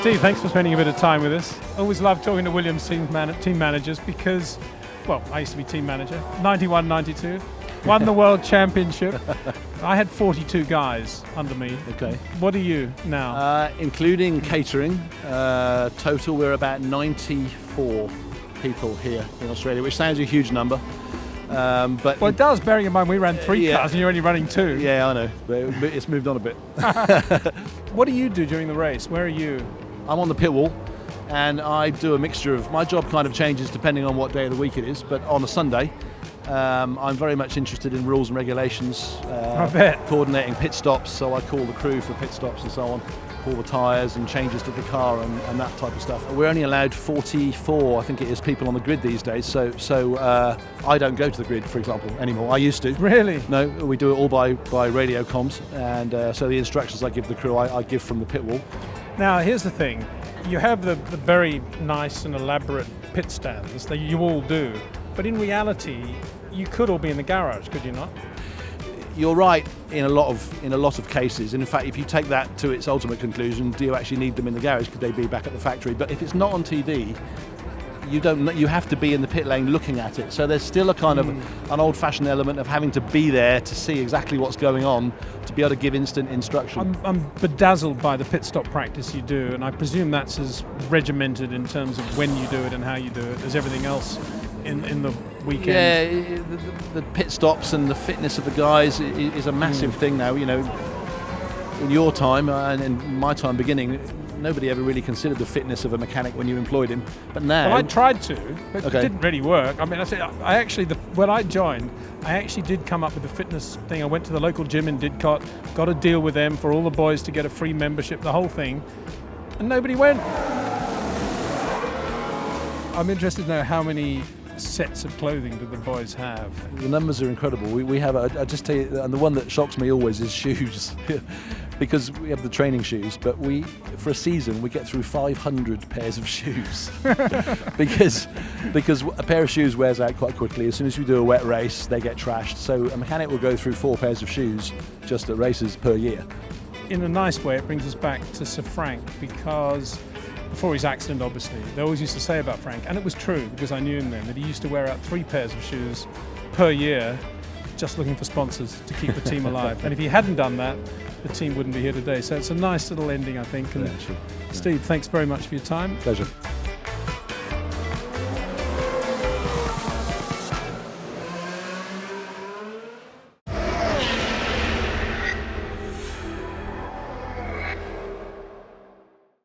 Steve, thanks for spending a bit of time with us. Always love talking to Williams team managers because, well, I used to be team manager, 91, 92, won the World Championship. I had 42 guys under me. Okay. What are you now? Including catering, total we're about 94 people here in Australia, which sounds a huge number. But well, it does, bearing in mind we ran 3 cars and you're only running 2. Yeah, I know, but it's moved on a bit. What do you do during the race? Where are you? I'm on the pit wall, and I do a mixture of, my job kind of changes depending on what day of the week it is, but on a Sunday, I'm very much interested in rules and regulations, I bet. Coordinating pit stops, so I call the crew for pit stops and so on, all the tyres and changes to the car and that type of stuff. We're only allowed 44, I think it is, people on the grid these days, so I don't go to the grid, for example, anymore. I used to. Really? No, we do it all by radio comms, and so the instructions I give the crew, I give from the pit wall. Now, here's the thing. You have the very nice and elaborate pit stands that you all do, but in reality, you could all be in the garage, could you not? You're right in a lot of cases, and in fact, if you take that to its ultimate conclusion, do you actually need them in the garage? Could they be back at the factory? But if it's not on TV, you have to be in the pit lane looking at it. So there's still a kind of an old-fashioned element of having to be there to see exactly what's going on, to be able to give instant instruction. I'm bedazzled by the pit stop practice you do, and I presume that's as regimented in terms of when you do it and how you do it as everything else in the weekend. Yeah, the pit stops and the fitness of the guys is a massive thing now. You know, in your time and in my time beginning, nobody ever really considered the fitness of a mechanic when you employed him. But now, well, I tried to, but it didn't really work. I mean, when I joined, I actually did come up with the fitness thing. I went to the local gym in Didcot, got a deal with them for all the boys to get a free membership, the whole thing, and nobody went. I'm interested to know how many sets of clothing do the boys have? The numbers are incredible. We have, I just tell you, and the one that shocks me always is shoes. Because we have the training shoes, but for a season we get through 500 pairs of shoes because a pair of shoes wears out quite quickly. As soon as we do a wet race, they get trashed. So a mechanic will go through 4 pairs of shoes just at races per year. In a nice way, it brings us back to Sir Frank, because before his accident, obviously, they always used to say about Frank, and it was true because I knew him then, that he used to wear out 3 pairs of shoes per year just looking for sponsors to keep the team alive. And if he hadn't done that, the team wouldn't be here today. So it's a nice little ending, I think. And Steve, thanks very much for your time. Pleasure.